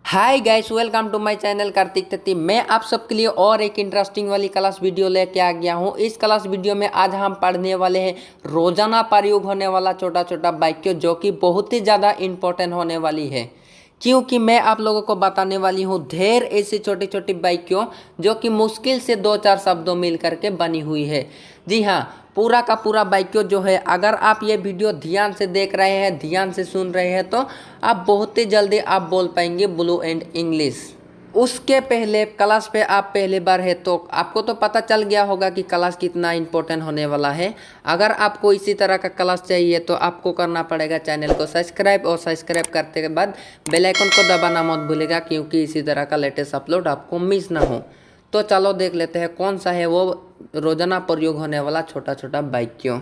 Hi guys, welcome to my channel Kartik Tatti. मैं आप सबके लिए और एक इंटरेस्टिंग वाली क्लास वीडियो लेके आ गया हूँ। इस क्लास वीडियो में आज हम पढ़ने वाले हैं रोजाना प्रयोग होने वाला छोटा छोटा वाक्य, जो कि बहुत ही ज़्यादा इम्पोर्टेंट होने वाली है, क्योंकि मैं आप लोगों को बताने वाली हूँ ढेर ऐसी छोटी छोटी वाक्यों जो कि मुश्किल से 2-4 शब्दों मिल करके बनी हुई है। जी हाँ, पूरा का पूरा वाक्य जो है, अगर आप ये वीडियो ध्यान से देख रहे हैं, ध्यान से सुन रहे हैं, तो आप बहुत ही जल्दी आप बोल पाएंगे फ्लुएंट इंग्लिश। उसके पहले क्लास पे आप पहली बार है तो आपको तो पता चल गया होगा कि क्लास कितना इम्पोर्टेंट होने वाला है। अगर आपको इसी तरह का क्लास चाहिए तो आपको करना पड़ेगा चैनल को सब्सक्राइब, और सब्सक्राइब करते के बाद बेल आइकन को दबाना मत भूलिएगा, क्योंकि इसी तरह का लेटेस्ट अपलोड आपको मिस ना हो। तो चलो देख लेते हैं कौन सा है वो रोजाना प्रयोग होने वाला छोटा छोटा वाक्य।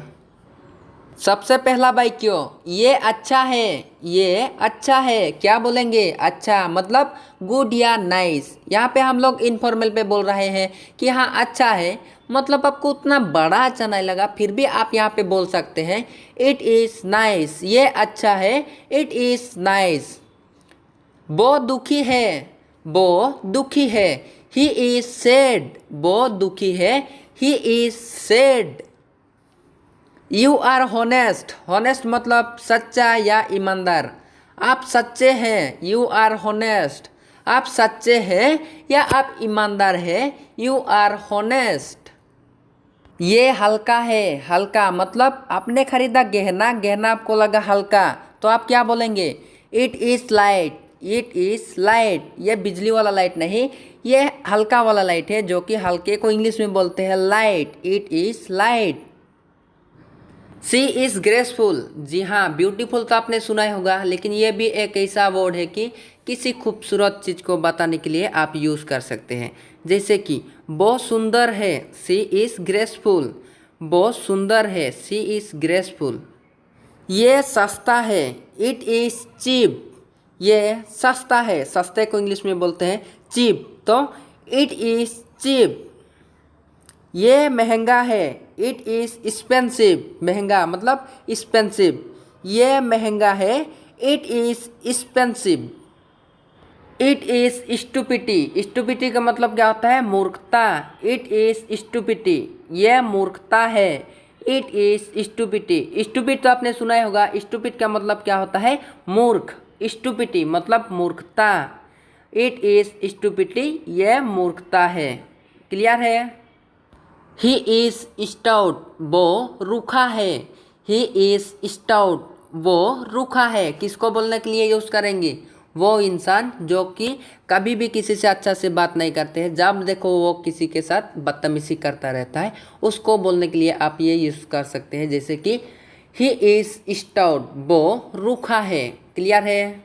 सबसे पहला वाक्य, ये अच्छा है। ये अच्छा है, क्या बोलेंगे? अच्छा मतलब गुड या नाइस। यहाँ पे हम लोग इनफॉर्मल पे बोल रहे हैं कि हाँ अच्छा है, मतलब आपको उतना बड़ा अच्छा नहीं लगा, फिर भी आप यहाँ पे बोल सकते हैं इट इज़ नाइस। ये अच्छा है, इट इज़ नाइस। वो दुखी है, वो दुखी है। ही इज सैड, वो दुखी है, he is sad. You are honest, honest मतलब सच्चा या ईमानदार। आप सच्चे हैं, यू आर होनेस्ट। आप सच्चे हैं या आप ईमानदार हैं, यू आर होनेस्ट। ये हल्का है, हल्का मतलब आपने खरीदा गहना, गहना आपको लगा हल्का, तो आप क्या बोलेंगे? It is light, it is light. ये बिजली वाला लाइट नहीं, ये हल्का वाला लाइट है, जो कि हल्के को इंग्लिश में बोलते हैं light. It is light. She is graceful. जी हाँ, ब्यूटीफुल तो आपने सुना ही होगा, लेकिन ये भी एक ऐसा वर्ड है कि किसी खूबसूरत चीज़ को बताने के लिए आप यूज़ कर सकते हैं। जैसे कि बहुत सुंदर है, सी इज़ ग्रेसफुल। बहुत सुंदर है, सी इज़ ग्रेसफुल। ये सस्ता है, इट इज़ चीप। ये सस्ता है, सस्ते को इंग्लिश में बोलते हैं चीप, तो इट इज़ चीप। ये महंगा है, इट इज़ एक्सपेंसिव। महंगा मतलब एक्सपेंसिव। ये महंगा है, it is expensive. It is stupidity. Stupidity का मतलब क्या होता है? मूर्खता। It is stupidity. यह मूर्खता है, इट इज़ स्टुपिटी। स्टुपिड तो आपने सुना ही होगा। स्टुपिड का मतलब क्या होता है? मूर्ख। स्टुपिटी मतलब मूर्खता। इट इज़ स्टुपिटी, यह मूर्खता है। क्लियर है? ही इज़ स्टाउट, वो रूखा है। ही इज़ स्टाउट, वो रूखा है। किसको बोलने के लिए यूज़ करेंगे? वो इंसान जो कि कभी भी किसी से अच्छा से बात नहीं करते हैं, जब देखो वो किसी के साथ बदतमीजी करता रहता है, उसको बोलने के लिए आप ये यूज़ कर सकते हैं। जैसे कि ही इज़ स्टाउट, वो रूखा है। क्लियर है?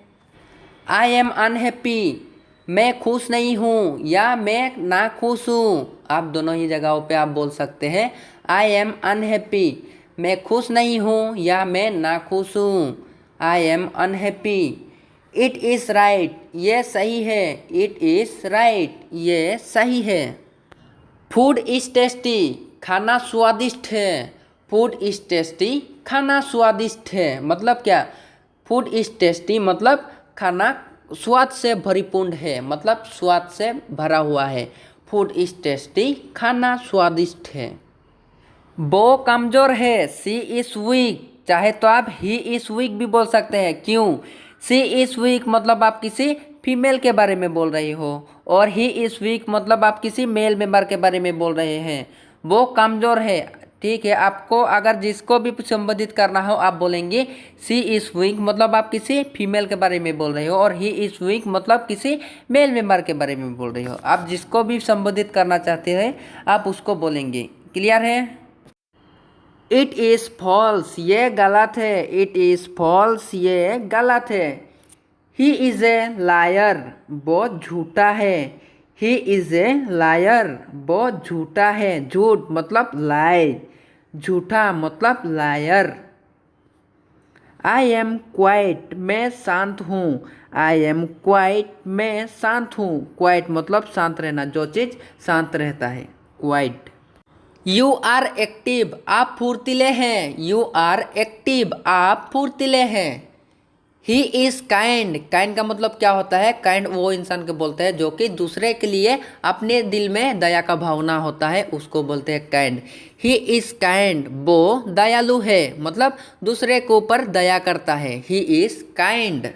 आई एम अनहैप्पी, मैं खुश नहीं हूँ या मैं ना खुश हूँ। आप दोनों ही जगहों पे आप बोल सकते हैं आई एम अनहैप्पी, मैं खुश नहीं हूँ या मैं ना खुश हूँ। I am unhappy. It is right, ये सही है। इट इज़ राइट, ये सही है। फूड इज़ टेस्टी, खाना स्वादिष्ट है। फूड इज़ टेस्टी, खाना स्वादिष्ट है। मतलब क्या? फूड इज़ टेस्टी मतलब खाना स्वाद से भरीपूर्ण है, मतलब स्वाद से भरा हुआ है। फूड इज़ टेस्टी, खाना स्वादिष्ट है। वो कमज़ोर है, सी इज़ वीक। चाहे तो आप ही इज़ वीक भी बोल सकते हैं। क्यों? सी इज़ वीक मतलब आप किसी फीमेल के बारे में बोल रही हो, और ही इज़ वीक मतलब आप किसी मेल मेंबर के बारे में बोल रहे हैं। वो कमज़ोर है, ठीक है। आपको अगर जिसको भी संबोधित करना हो, आप बोलेंगे सी इज़ वीक मतलब आप किसी फीमेल के बारे में बोल रहे हो, और ही इज़ वीक मतलब किसी मेल मेंबर के बारे में बोल रहे हो। आप जिसको भी संबोधित करना चाहते हैं, आप उसको बोलेंगे। क्लियर है? इट इज़ फॉल्स, ये गलत है। इट इज़ फॉल्स, ये गलत है। ही इज़ ए लायर, वो झूठा है। ही इज़ ए लायर, वो झूठा है। झूठ मतलब लाई, झूठा मतलब लायर। आई एम क्वाइट, मैं शांत हूँ। आई एम क्वाइट, मैं शांत हूँ। क्वाइट मतलब शांत रहना, जो चीज़ शांत रहता है, क्वाइट। यू आर एक्टिव, आप फुर्तीले हैं। यू आर एक्टिव, आप फुर्तीले हैं। He is kind. काइंड का मतलब क्या होता है? काइंड वो इंसान को बोलते हैं जो कि दूसरे के लिए अपने दिल में दया का भावना होता है, उसको बोलते हैं काइंड। ही इज़ काइंड, वो दयालु है, मतलब दूसरे के ऊपर दया करता है। He is kind.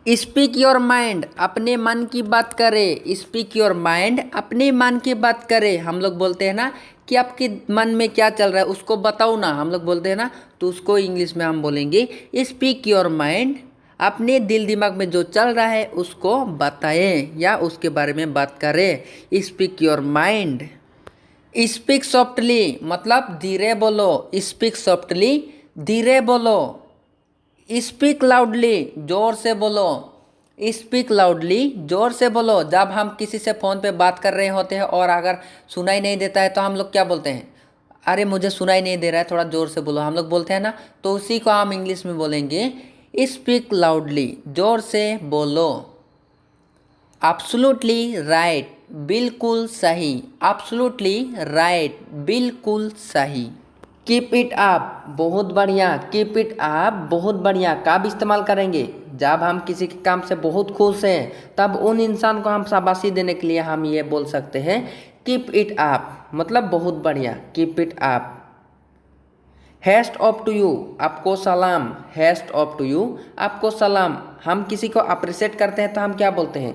Speak your mind, अपने मन की बात करे। स्पीक योर माइंड, अपने मन की बात करे। हम लोग बोलते हैं ना कि आपके मन में क्या चल रहा है उसको बताओ ना, हम लोग बोलते हैं ना, तो उसको इंग्लिश में हम बोलेंगे स्पीक योर माइंड। अपने दिल दिमाग में जो चल रहा है उसको बताएं या उसके बारे में बात करें। Speak your mind. Speak softly, मतलब धीरे बोलो। स्पीक सॉफ्टली, धीरे बोलो। स्पीक लाउडली, जोर से बोलो। स्पीक लाउडली, जोर से बोलो। जब हम किसी से फ़ोन पे बात कर रहे होते हैं और अगर सुनाई नहीं देता है तो हम लोग क्या बोलते हैं? अरे मुझे सुनाई नहीं दे रहा है, थोड़ा ज़ोर से बोलो, हम लोग बोलते हैं ना। तो उसी को हम इंग्लिश में बोलेंगे स्पीक लाउडली, जोर से बोलो। एब्सोल्युटली राइट, बिल्कुल सही। एब्सोल्युटली राइट, बिल्कुल सही। कीप इट अप, बहुत बढ़िया। कीप इट अप, बहुत बढ़िया। कब इस्तेमाल करेंगे? जब हम किसी के काम से बहुत खुश हैं तब उन इंसान को हम शाबाशी देने के लिए हम ये बोल सकते हैं कीप इट अप, मतलब बहुत बढ़िया। Keep it up. हैस्ट ऑफ टू यू, आपको सलाम। हैस्ट ऑफ टू यू, आपको सलाम। हम किसी को अप्रिशिएट करते हैं तो हम क्या बोलते हैं?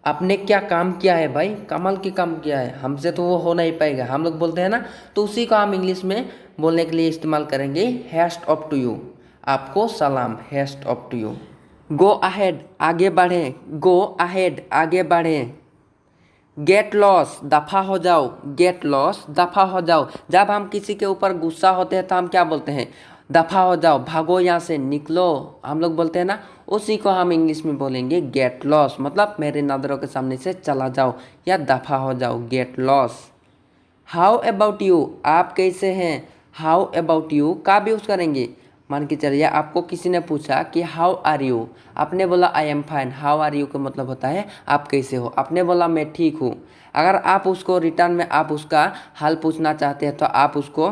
आपने क्या काम किया है भाई, कमाल की काम किया है, हमसे तो वो हो नहीं पाएगा, हम लोग बोलते हैं ना। तो उसी को हम इंग्लिश में बोलने के लिए इस्तेमाल करेंगे हैस्ट ऑफ टू यू, आपको सलाम। हैस्ट off to you. Go ahead, आगे बढ़ें। गो अहेड, आगे बढ़ें। गेट लॉस, दफ़ा हो जाओ। गेट लॉस, दफ़ा हो जाओ। जब हम किसी के ऊपर गुस्सा होते हैं तो हम क्या बोलते हैं? दफ़ा हो जाओ, भागो यहाँ से, निकलो, हम लोग बोलते हैं ना। उसी को हम इंग्लिश में बोलेंगे गेट लॉस, मतलब मेरे नज़रों के सामने से चला जाओ या दफ़ा हो जाओ। Get lost. How about you, आप कैसे हैं? हाउ अबाउट यू कब यूज़ करेंगे? मान के चलिए आपको किसी ने पूछा कि हाउ आर यू, आपने बोला I am fine. How are you का मतलब होता है आप कैसे हो। आपने बोला मैं ठीक हूँ। अगर आप उसको रिटर्न में आप उसका हाल पूछना चाहते हैं तो आप उसको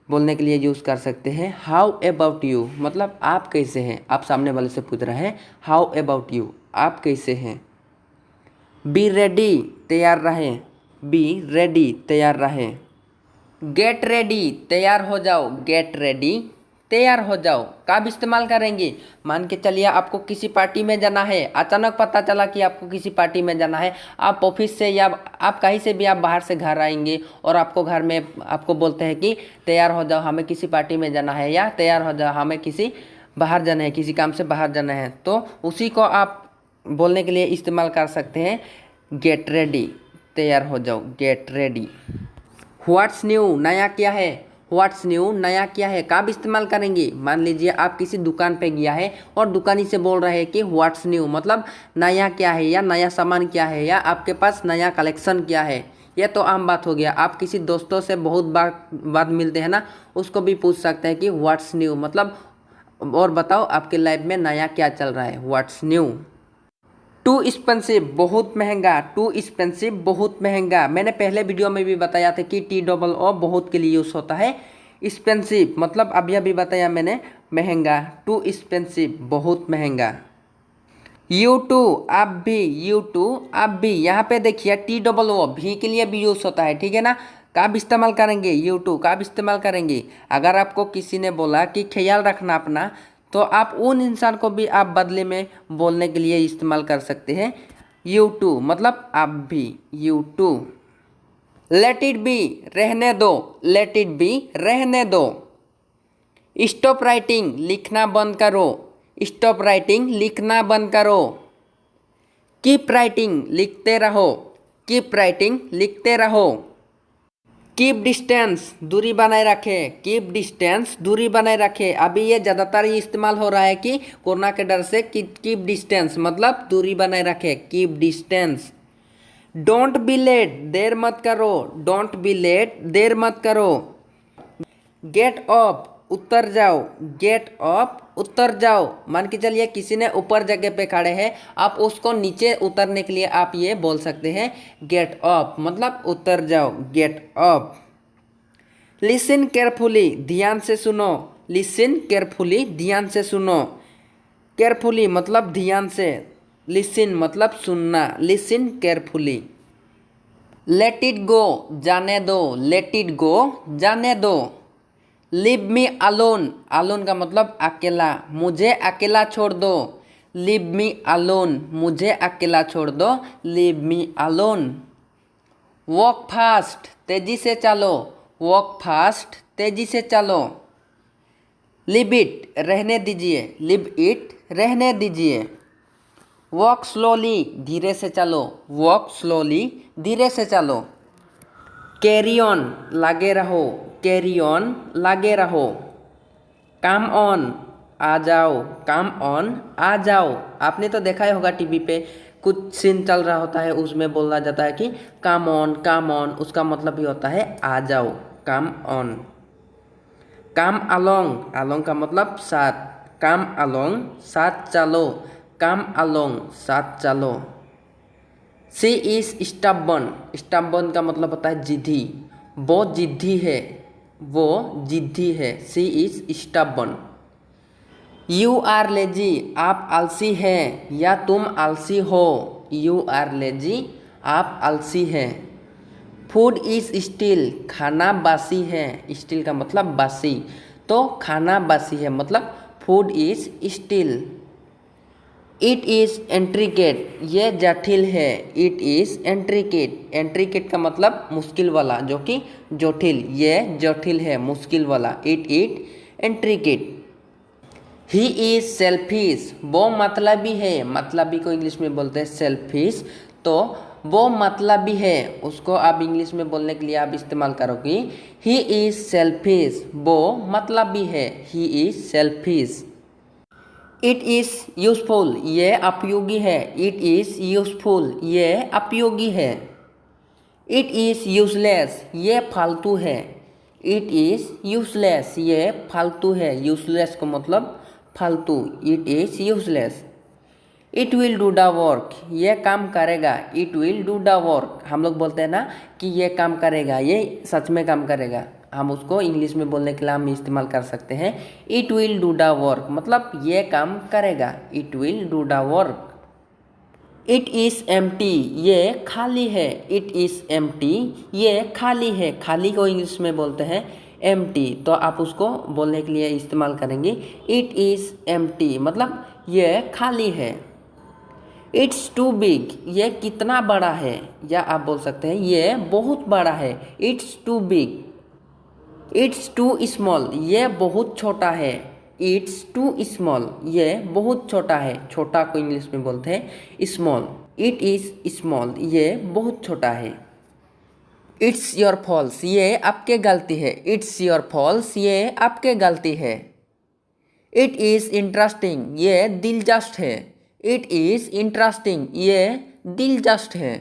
बोलने के लिए यूज़ कर सकते हैं हाउ अबाउट यू, मतलब आप कैसे हैं। आप सामने वाले से पूछ रहे हैं हाउ अबाउट यू, आप कैसे हैं। बी रेडी, तैयार रहें। बी रेडी, तैयार रहें। गेट रेडी, तैयार हो जाओ। गेट रेडी, तैयार हो जाओ। कब इस्तेमाल करेंगे? मान के चलिए आपको किसी पार्टी में जाना है, अचानक पता चला कि आपको किसी पार्टी में जाना है। आप ऑफिस से या आप कहीं से भी आप बाहर से घर आएंगे और आपको घर में आपको बोलते हैं कि तैयार हो जाओ, हमें किसी पार्टी में जाना है, या तैयार हो जाओ, हमें किसी बाहर जाना है, किसी काम से बाहर जाना है। तो उसी को आप बोलने के लिए इस्तेमाल कर सकते हैं गेट रेडी, तैयार हो जाओ। Get ready. व्हाट्स न्यू, नया क्या है। व्हाट्स न्यू, नया क्या है कब इस्तेमाल करेंगे? मान लीजिए आप किसी दुकान पे गया है और दुकानी से बोल रहे हैं कि व्हाट्स न्यू, मतलब नया क्या है या नया सामान क्या है या आपके पास नया कलेक्शन क्या है। यह तो आम बात हो गया। आप किसी दोस्तों से बहुत बार मिलते हैं ना, उसको भी पूछ सकते हैं कि व्हाट्स न्यू, मतलब और बताओ आपके लाइफ में नया क्या चल रहा है। What's new. टू एक्सपेंसिव, बहुत महंगा। टू एक्सपेंसिव, बहुत महंगा। मैंने पहले वीडियो में भी बताया था कि टी डबल ओ बहुत के लिए यूज़ होता है। एक्सपेंसिव मतलब अभी बताया मैंने, महंगा। टू एक्सपेंसिव, बहुत महंगा। यू टू, आप भी। यू टू, आप भी। यहाँ पे देखिए टी डबल ओ भी के लिए भी यूज़ होता है, ठीक है ना। कब इस्तेमाल करेंगे? यू टू कब इस्तेमाल करेंगे? अगर आपको किसी ने बोला कि ख्याल रखना अपना, तो आप उन इंसान को भी आप बदले में बोलने के लिए इस्तेमाल कर सकते हैं यू टू, मतलब आप भी। You too. Let it be, रहने दो। लेट इट बी, रहने दो। स्टॉप राइटिंग, लिखना बंद करो। स्टॉप राइटिंग, लिखना बंद करो। कीप राइटिंग, लिखते रहो। कीप राइटिंग, लिखते रहो। कीप डिस्टेंस, दूरी बनाए रखें। कीप डिस्टेंस, दूरी बनाए रखें। अभी ये ज़्यादातर ये इस्तेमाल हो रहा है कि कोरोना के डर से कीप डिस्टेंस, मतलब दूरी बनाए रखें। Keep distance. Don't be late, देर मत करो। डोंट बी लेट, देर मत करो। गेट अप, उतर जाओ। गेट अप, उतर जाओ। मान के चलिए किसी ने ऊपर जगह पे खड़े हैं, आप उसको नीचे उतरने के लिए आप ये बोल सकते हैं गेट अप, मतलब उतर जाओ। Get up. लिसन केयरफुली, ध्यान से सुनो। लिसन केयरफुली, ध्यान से सुनो। केयरफुली मतलब ध्यान से, लिसन मतलब सुनना, listen carefully. Let it go जाने दो, लेट इट गो जाने दो। लीव मी अलोन, अलोन का मतलब अकेला, मुझे अकेला छोड़ दो। लीव मी अलोन, मुझे अकेला छोड़ दो, leave me alone. Walk fast, तेजी से चलो, वॉक फास्ट, तेजी से चलो। लिव इट, रहने दीजिए, लिव इट, रहने दीजिए। वॉक स्लोली, धीरे से चलो, वॉक स्लोली, धीरे से चलो। कैरी ऑन, लगे रहो, कैरी ऑन, लगे रहो। काम ऑन, आ जाओ, काम ऑन, आ जाओ। आपने तो देखा ही होगा टीवी पे कुछ सीन चल रहा होता है, उसमें बोला जाता है कि काम ऑन, उसका मतलब भी होता है आ जाओ, काम ऑन। काम अलोंग, अलोंग का मतलब साथ, काम अलोंग, साथ चलो, काम अलोंग, साथ चलो। सी इज स्टबर्न, स्टबर्न का मतलब होता है जिद्दी, वो जिद्दी है, वो जिद्दी है। She is stubborn. You are lazy, आप आलसी हैं या तुम आलसी हो। यू आर लेजी, आप आलसी हैं। फूड इज स्टिल, खाना बासी है, स्टिल का मतलब बासी, तो खाना बासी है मतलब food is still. It is intricate, ये जटिल है, इट इज़ एंट्रिकेट, एंट्रिकेट का मतलब मुश्किल वाला, जो कि जटिल, ये जटिल है, मुश्किल वाला, इट एंट्रिकेट। ही इज़ सेल्फिश, वो मतलबी है, मतलबी को इंग्लिश में बोलते हैं सेल्फिश, तो वो मतलबी है, उसको आप इंग्लिश में बोलने के लिए आप इस्तेमाल करोगे ही इज़ सेल्फिश, वो मतलबी है, he is selfish. It is useful, ये उपयोगी है, इट इज़ यूजफुल, ये उपयोगी है। इट इज़ यूजलेस, ये फालतू है, इट इज़ यूजलेस, ये फालतू है, यूजलेस का मतलब फालतू, it is useless. It will do the work, ये काम करेगा, it will do the work. हम लोग बोलते हैं ना कि ये काम करेगा, ये सच में काम करेगा, हम उसको इंग्लिश में बोलने के लिए हम इस्तेमाल कर सकते हैं it will do the work, मतलब ये काम करेगा, it will do the work. It is empty, ये खाली है, इट इज़ एम्प्टी, ये खाली है, खाली को इंग्लिश में बोलते हैं एम्प्टी, तो आप उसको बोलने के लिए इस्तेमाल करेंगे इट इज़ एम्प्टी, मतलब ये खाली है। इट्स टू बिग, ये कितना बड़ा है, या आप बोल सकते हैं ये बहुत बड़ा है, it's too big. It's too small, ये बहुत छोटा है, इट्स टू स्मॉल, ये बहुत छोटा है, छोटा को इंग्लिश में बोलते हैं स्मॉल, इट इज़ स्मॉल, ये बहुत छोटा है। इट्स योर फॉल्स, ये आपके गलती है, इट्स योर फॉल्स, ये आपके गलती है। इट इज़ इंटरेस्टिंग, ये दिलचस्प है, इट इज़ इंटरेस्टिंग, ये दिलचस्प है।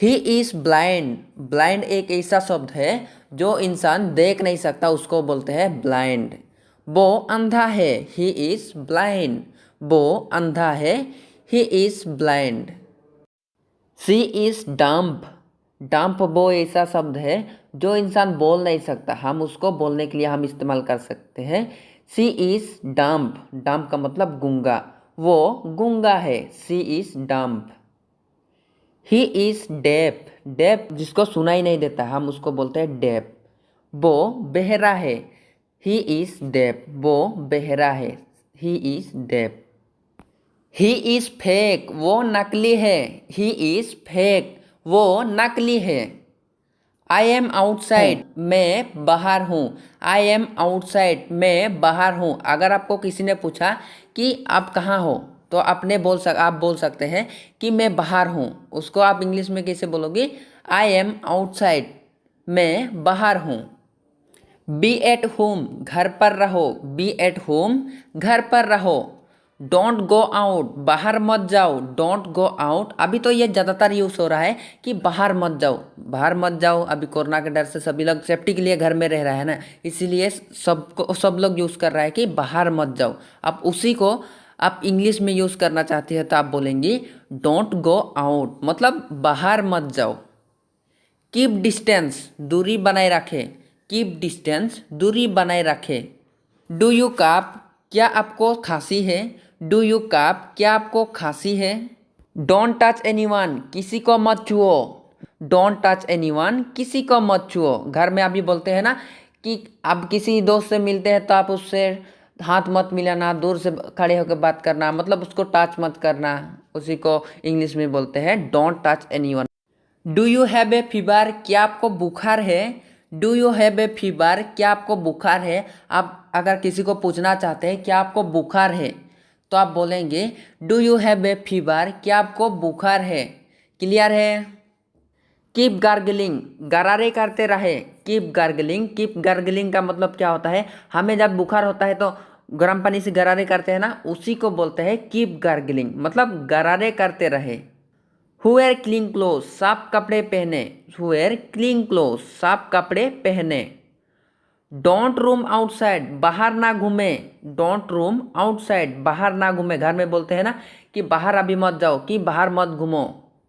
ही इज़ ब्लाइंड, ब्लाइंड एक ऐसा शब्द है जो इंसान देख नहीं सकता, उसको बोलते हैं ब्लाइंड। वो अंधा है, ही इज़ ब्लाइंड, वो अंधा है, he is blind. She is dumb, dumb वो ऐसा शब्द है जो इंसान बोल नहीं सकता, हम उसको बोलने के लिए हम इस्तेमाल कर सकते हैं सी इज़ डम्प, डम्प का मतलब गूंगा, वो गूंगा है, she is dumb. He is deaf, deaf जिसको सुनाई नहीं देता हम उसको बोलते हैं डेफ, वो बहरा है, ही इज़ डेफ, वो बहरा है, he is deaf. He is fake, वो नकली है, ही इज़ फेक, वो नकली है। आई एम आउटसाइड, मैं बाहर हूँ, आई एम आउटसाइड, मैं बाहर हूँ। अगर आपको किसी ने पूछा कि आप कहाँ हो, तो आप बोल सकते हैं कि मैं बाहर हूँ, उसको आप इंग्लिश में कैसे बोलोगे, आई एम आउटसाइड, मैं बाहर हूँ। बी एट होम, घर पर रहो, बी एट होम, घर पर रहो। डोंट गो आउट, बाहर मत जाओ, डोंट गो आउट, अभी तो ये ज़्यादातर यूज़ हो रहा है कि बाहर मत जाओ, बाहर मत जाओ, अभी कोरोना के डर से सभी लोग सेफ्टी के लिए घर में रह रहा है ना, इसीलिए सब लोग यूज़ कर रहा है कि बाहर मत जाओ। अब उसी को आप इंग्लिश में यूज़ करना चाहते हैं तो आप बोलेंगे डोंट गो आउट, मतलब बाहर मत जाओ। कीप डिस्टेंस, दूरी बनाए रखें, कीप डिस्टेंस, दूरी बनाए रखें। डू यू कप, क्या आपको खांसी है? डू यू काफ? क्या आपको खांसी है? डोंट टच एनीवन, किसी को मत छुओ। डोंट टच एनीवन, किसी को मत छुओ। घर में अभी बोलते हैं ना कि आप किसी दोस्त से मिलते हैं तो आप उससे हाथ मत मिलाना, दूर से खड़े होकर बात करना, मतलब उसको टच मत करना, उसी को इंग्लिश में बोलते हैं don't touch anyone. Do you have a fever? क्या आपको बुखार है? Do you have a fever? क्या आपको बुखार है? आप अगर किसी को पूछना चाहते हैं क्या आपको बुखार है तो आप बोलेंगे do you have a fever? क्या आपको बुखार है? क्लियर है? कीप गार्गलिंग, गरारे करते रहे। कीप गार्गलिंग, कीप गार्गलिंग का मतलब क्या होता है? हमें जब बुखार होता है तो गर्म पानी से गरारे करते हैं ना, उसी को बोलते हैं कीप गार्गलिंग, मतलब गरारे करते रहे। हुएर क्लीन क्लोथ, साफ कपड़े पहने। हुएर क्लीन क्लोथ, साफ कपड़े पहने। डोंट रूम आउटसाइड, बाहर ना घूमे। डोंट रूम आउटसाइड, बाहर ना घूमे। घर में बोलते हैं ना कि बाहर अभी मत जाओ, कि बाहर मत घूमो,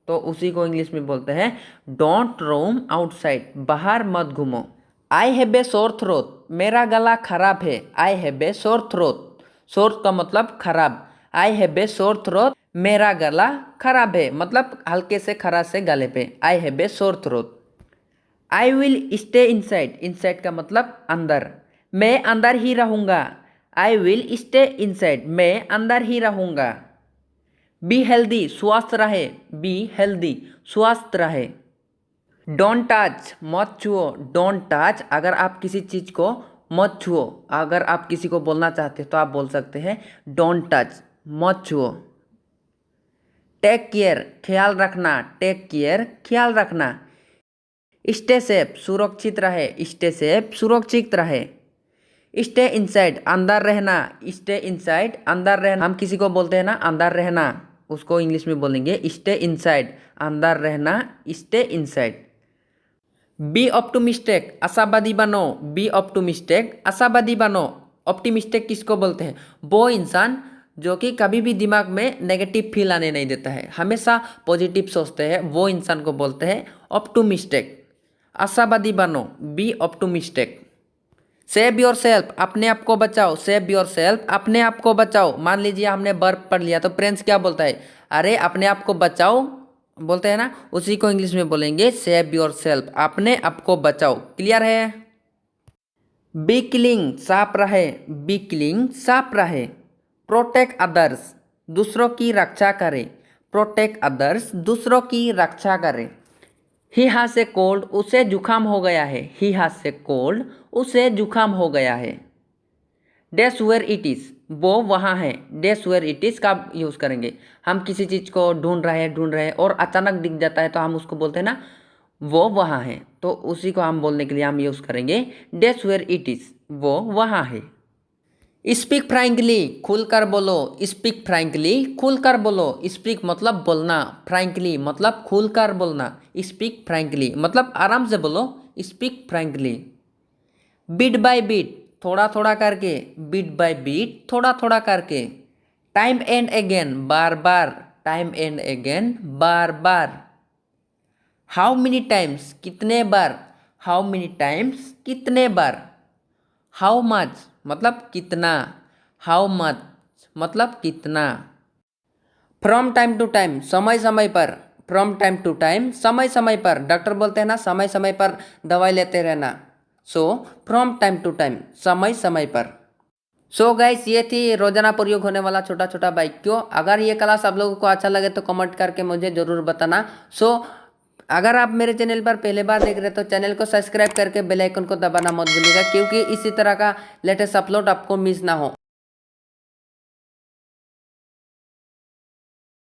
तो उसी को इंग्लिश में बोलते हैं डोंट रूम आउटसाइड, बाहर मत घूमो। I have a sore throat, मेरा गला खराब है। I have a sore throat, सोर का मतलब खराब। I have a sore throat, मेरा गला खराब है, मतलब हल्के से खराश से गले पे। I have a sore throat. I will stay inside, inside का मतलब अंदर, मैं अंदर ही रहूँगा। आई विल स्टे इनसाइड, मैं अंदर ही रहूँगा। बी हेल्दी, स्वस्थ रहे। बी हेल्दी, स्वस्थ रहे। डोंट टच, मत छुओ। डोंट टच, अगर आप किसी चीज़ को मत छुओ, अगर आप किसी को बोलना चाहते हैं तो आप बोल सकते हैं डोंट टच, मत छुओ। टेक केयर, ख्याल रखना। टेक केयर, ख्याल रखना। स्टे सेफ, सुरक्षित रहे। स्टे सेफ, सुरक्षित रहे। स्टे इनसाइड, अंदर रहना। स्टे इनसाइड, अंदर रहना। हम किसी को बोलते हैं ना अंदर रहना, उसको इंग्लिश में बोलेंगे स्टे इनसाइड, अंदर रहना, स्टे इनसाइड। बी ऑप्टिमिस्टिक, आशावादी बनो। बी ऑप्टिमिस्टिक, आशावादी बनो। ऑप्टिमिस्टिक किसको बोलते हैं? वो इंसान जो कि कभी भी दिमाग में नेगेटिव फील आने नहीं देता है, हमेशा पॉजिटिव सोचते हैं, वो इंसान को बोलते हैं ऑप्टिमिस्टिक। आशावादी बनो, be optimistic. Save your self, अपने आप को बचाओ। सेव योर सेल्फ, अपने आप को बचाओ। मान लीजिए हमने वर्ब पढ़ लिया तो प्रिंस क्या बोलता है? अरे अपने आप को बचाओ बोलते हैं ना, उसी को इंग्लिश में बोलेंगे सेव योर सेल्फ, अपने आप को बचाओ। क्लियर है? बी क्लीन, साफ रहे। बी क्लीन, साफ रहे। प्रोटेक्ट अदर्स, दूसरों की रक्षा करें। प्रोटेक्ट अदर्स, दूसरों की रक्षा करें। ही हैज ए कोल्ड, उसे जुकाम हो गया है। ही हैज ए कोल्ड, उसे जुकाम हो गया है। डैश वेयर इट इज़, वो वहाँ है। डैश वेयर इट इज़ का यूज़ करेंगे, हम किसी चीज़ को ढूंढ रहे हैं और अचानक दिख जाता है तो हम उसको बोलते हैं ना वो वहाँ है, तो उसी को हम बोलने के लिए हम यूज़ करेंगे डैश वेयर इट इज़, वो वहाँ है। स्पीक फ्रैंकली, खुलकर बोलो। स्पीक फ्रैंकली, खुलकर बोलो। स्पीक मतलब बोलना, फ्रैंकली मतलब खुलकर बोलना। स्पीक फ्रैंकली मतलब आराम से बोलो। Speak frankly. Bit by bit, थोड़ा थोड़ा करके। बिट बाय बिट, थोड़ा थोड़ा करके। Time and again, bar bar. Time and again, bar bar. How many times, कितने बार। हाउ मेनी टाइम्स, कितने बार। हाउ मच मतलब कितना। हाउ मच मतलब कितना। फ्रॉम टाइम टू टाइम, समय समय पर। फ्रॉम टाइम टू टाइम, समय समय पर। डॉक्टर बोलते हैं ना समय समय पर दवाई लेते रहना, so from time to time, समय समय पर। सो गाइस, ये थी रोजाना प्रयोग होने वाला छोटा छोटा वाक्यों। अगर ये क्लास आप लोगों को अच्छा लगे तो कमेंट करके मुझे ज़रूर बताना। सो अगर आप मेरे चैनल पर पहले बार देख रहे हैं तो चैनल को सब्सक्राइब करके बेल आइकन को दबाना मत भूलिएगा, क्योंकि इसी तरह का लेटेस्ट अपलोड आपको मिस ना हो।